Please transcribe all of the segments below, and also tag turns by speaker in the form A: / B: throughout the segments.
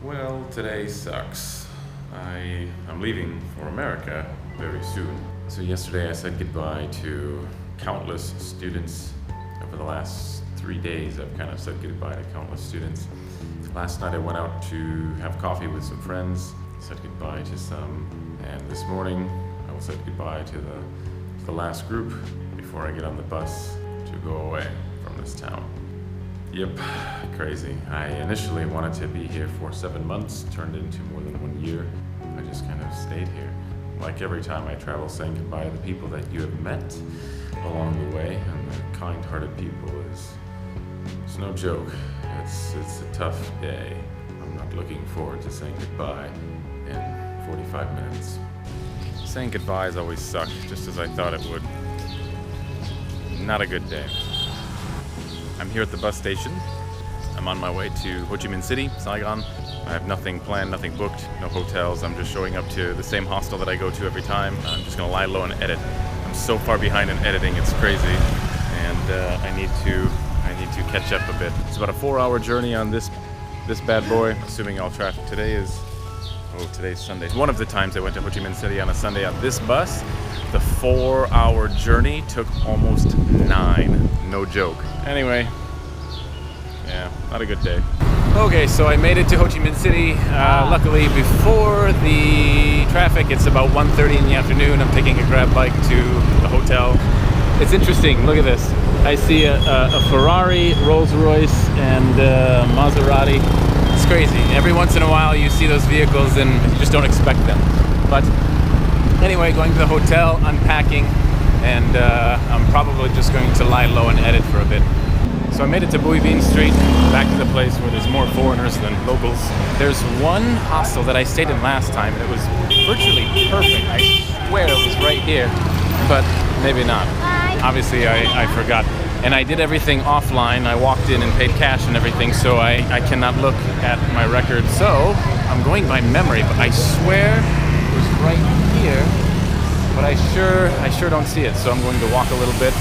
A: Well, today sucks. I'm leaving for America very soon. So yesterday I said goodbye to countless students. Over the last 3 days I've kind of said goodbye to countless students. Last night I went out to have coffee with some friends, said goodbye to some, and this morning I will say goodbye to the last group before I get on the bus to go away from this town. Yep, crazy. I initially wanted to be here for 7 months, turned into more than 1 year. I just kind of stayed here. Like every time I travel, saying goodbye to the people that you have met along the way, and the kind-hearted people it's no joke. It's a tough day. I'm not looking forward to saying goodbye in 45 minutes. Saying goodbyes always suck, just as I thought it would. Not a good day. I'm here at the bus station. I'm on my way to Ho Chi Minh City, Saigon. I have nothing planned, nothing booked, no hotels. I'm just showing up to the same hostel that I go to every time. I'm just gonna lie low and edit. I'm so far behind in editing, it's crazy. And I need to catch up a bit. It's about a 4-hour journey on this bad boy, assuming all traffic. Today's Sunday. One of the times I went to Ho Chi Minh City on a Sunday on this bus, the 4-hour journey took almost 9. No joke. Anyway, yeah, not a good day. Okay, so I made it to Ho Chi Minh City. Luckily, before the traffic, it's about 1:30 in the afternoon. I'm taking a grab bike to the hotel. It's interesting, look at this. I see a Ferrari, Rolls-Royce, and Maserati. It's crazy. Every once in a while you see those vehicles and you just don't expect them. But anyway, going to the hotel, unpacking, and I'm probably just going to lie low and edit for a bit. So I made it to Bui Vien Street, back to the place where there's more foreigners than locals. There's one hostel that I stayed in last time, and it was virtually perfect. I swear it was right here, but maybe not. Obviously I forgot. And I did everything offline. I walked in and paid cash and everything, so I cannot look at my record. So I'm going by memory, but I swear it was right here, but I sure don't see it. So I'm going to walk a little bit.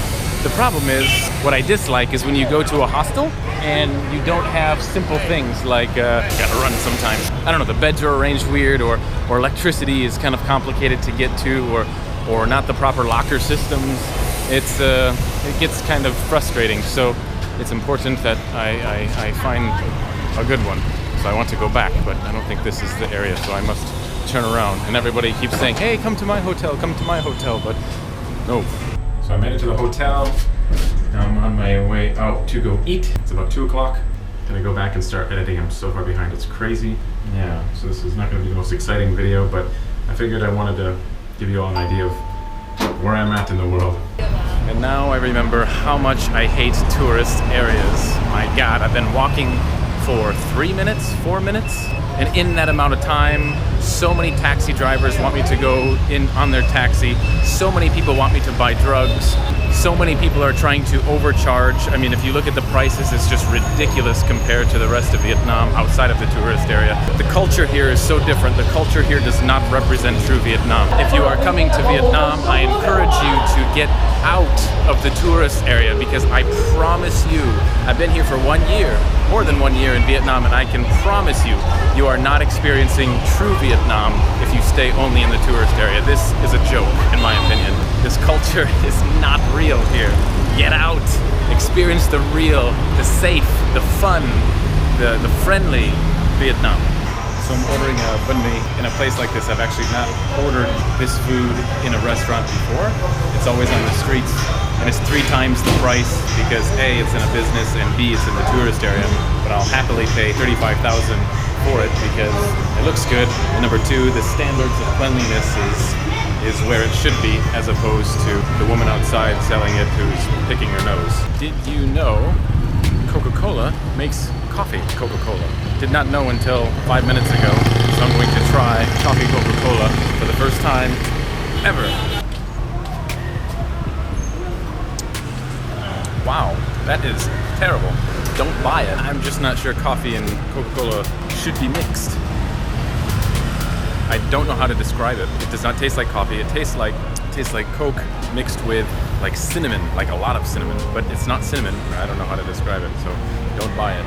A: The problem is, what I dislike is when you go to a hostel and you don't have simple things like, gotta run sometimes. I don't know, the beds are arranged weird, or electricity is kind of complicated to get to, or not the proper locker systems. It gets kind of frustrating, so it's important that I find a good one. So I want to go back, but I don't think this is the area, so I must turn around. And everybody keeps saying, hey, come to my hotel, but no. So I made it to the hotel. Now I'm on my way out to go eat. It's about 2 o'clock. Gonna go back and start editing. I'm so far behind, it's crazy. Yeah, so this is not gonna be the most exciting video, but I figured I wanted to give you all an idea of where I'm at in the world. And now I remember how much I hate tourist areas. My God, I've been walking for 3 minutes, 4 minutes, and in that amount of time, so many taxi drivers want me to go in on their taxi. So many people want me to buy drugs. So many people are trying to overcharge. I mean, if you look at the prices, it's just ridiculous compared to the rest of Vietnam outside of the tourist area. The culture here is so different. The culture here does not represent true Vietnam. If you are coming to Vietnam, I encourage you to get out of the tourist area, because I promise you, I've been here for 1 year, more than 1 year in Vietnam, and I can promise you, you are not experiencing true Vietnam if you stay only in the tourist area. This is a joke, in my opinion. This culture is not real here. Get out, experience the real, the safe, the fun, the friendly Vietnam. So I'm ordering a banh mi in a place like this. I've actually not ordered this food in a restaurant before. It's always on the streets, and it's 3 times the price because A, it's in a business, and B, it's in the tourist area. But I'll happily pay $35,000 for it because it looks good. And number 2, the standards of cleanliness is where it should be, as opposed to the woman outside selling it who's picking her nose. Did you know Coca-Cola makes coffee Coca-Cola? Did not know until 5 minutes ago, so I'm going to try coffee Coca-Cola for the first time ever. Wow, that is terrible. Don't buy it. I'm just not sure coffee and Coca-Cola should be mixed. I don't know how to describe it. It does not taste like coffee. It tastes like Coke mixed with like cinnamon, like a lot of cinnamon, but it's not cinnamon. I don't know how to describe it, so don't buy it.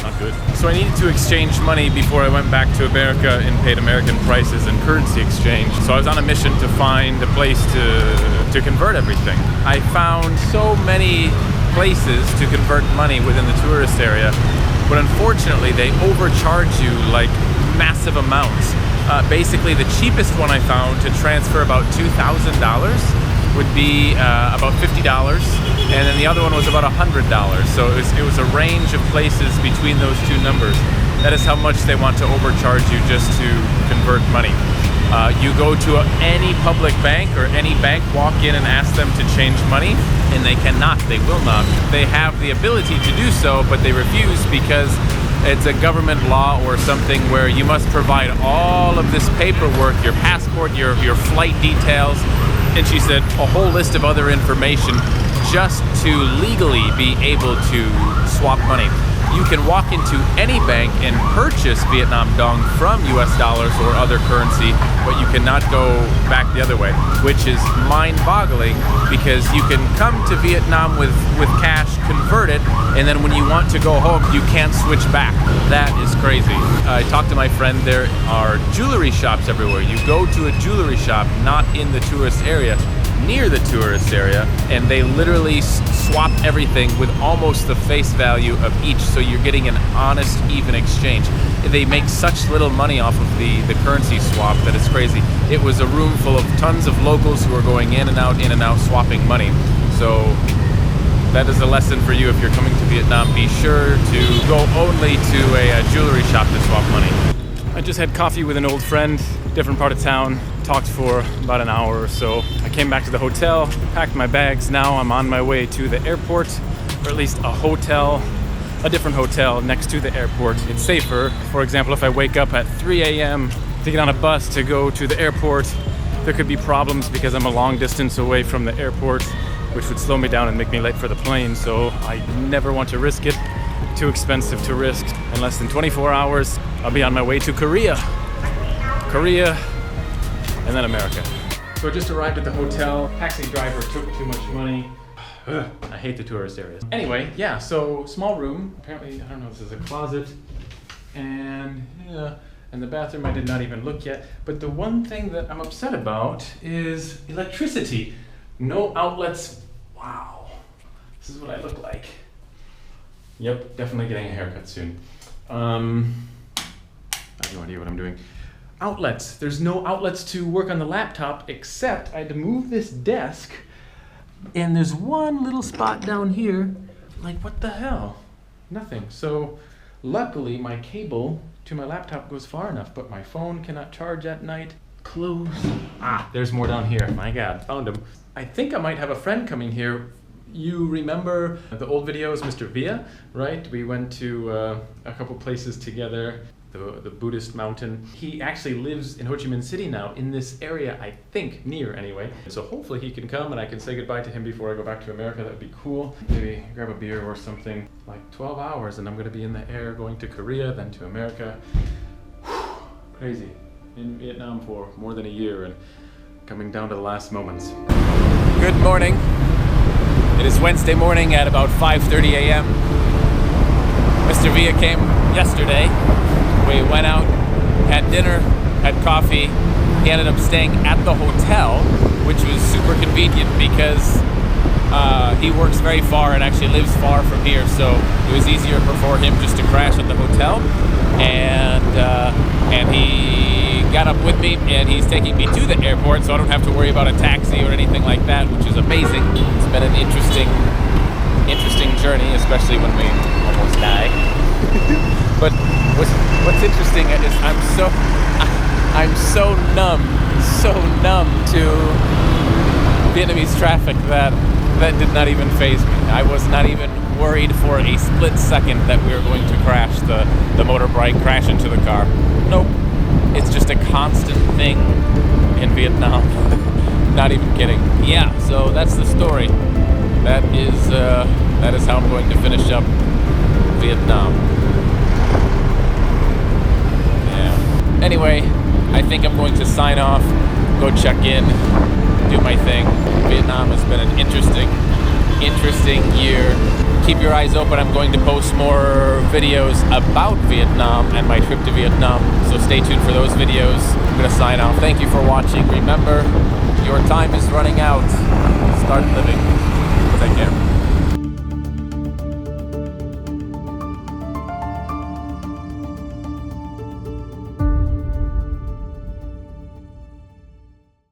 B: not good. So I needed to exchange money before I went back to America and paid American prices and currency exchange. So I was on a mission to find a place to convert everything. I found so many places to convert money within the tourist area, but unfortunately they overcharge you like massive amounts. Basically the cheapest one I found to transfer about $2,000 would be about $50, and then the other one was about $100. So it was a range of places between those two numbers. That is how much they want to overcharge you just to convert money. You go to any public bank or any bank, walk in and ask them to change money, and they cannot, they will not. They have the ability to do so, but they refuse because it's a government law or something where you must provide all of this paperwork, your passport, your flight details, and she said a whole list of other information just to legally be able to swap money. You can walk into any bank and purchase Vietnam Dong from US dollars or other currency, but you cannot go back the other way, which is mind-boggling because you can come to Vietnam with cash, convert it, and then when you want to go home, you can't switch back. That is crazy. I talked to my friend, there are jewelry shops everywhere. You go to a jewelry shop, not in the tourist area, near the tourist area, and they literally swap everything with almost the face value of each, so you're getting an honest, even exchange. They make such little money off of the currency swap that it's crazy. It was a room full of tons of locals who are going in and out, swapping money. So that is a lesson for you if you're coming to Vietnam. Be sure to go only to a jewelry shop to swap money. I just had coffee with an old friend, different part of town, talked for about an hour or so. I came back to the hotel, packed my bags. Now I'm on my way to the airport, or at least a different hotel next to the airport. It's safer. For example, if I wake up at 3 a.m. to get on a bus to go to the airport, there could be problems because I'm a long distance away from the airport, which would slow me down and make me late for the plane. So I never want to risk it. Too expensive to risk. In less than 24 hours, I'll be on my way to Korea, and then America. So I just arrived at the hotel. Taxi driver took too much money. Ugh, I hate the tourist areas. Anyway, yeah, so small room. Apparently, I don't know, this is a closet. And the bathroom, I did not even look yet. But the one thing that I'm upset about is electricity. No outlets. Wow. This is what I look like. Yep, definitely getting a haircut soon. I have no idea what I'm doing. Outlets. There's no outlets to work on the laptop, except I had to move this desk, and there's one little spot down here. Like, what the hell? Nothing. So luckily my cable to my laptop goes far enough, but my phone cannot charge at night. Close. There's more down here. My God, found him. I think I might have a friend coming here. You remember the old videos, Mr. Via, right? We went to a couple places together, the Buddhist mountain. He actually lives in Ho Chi Minh City now, in this area, I think, near anyway. So hopefully he can come and I can say goodbye to him before I go back to America. That would be cool. Maybe grab a beer or something. Like 12 hours and I'm gonna be in the air going to Korea, then to America. Whew, crazy. In Vietnam for more than a year and coming down to the last moments. Good morning. It is Wednesday morning at about 5:30 a.m. Mr. Via came yesterday. We went out, had dinner, had coffee. He ended up staying at the hotel, which was super convenient because he works very far and actually lives far from here, so it was easier for him just to crash at the hotel. And he got up with me, and he's taking me to the airport, so I don't have to worry about a taxi or anything like that, which is amazing. It's been an interesting journey, especially when we almost die. But what's interesting is I'm so numb to Vietnamese traffic that did not even faze me. I was not even worried for a split second that we were going to crash the motorbike, crash into the car. Nope. It's just a constant thing in Vietnam. Not even kidding. Yeah, so that's the story. That is how I'm going to finish up Vietnam. Yeah. Anyway, I think I'm going to sign off, go check in, do my thing. Vietnam has been an interesting interesting year. Keep your eyes open. I'm going to post more videos about Vietnam and my trip to Vietnam, so stay tuned for those videos. I'm going to sign off. Thank you for watching. Remember, your time is running out. Start living. Take care.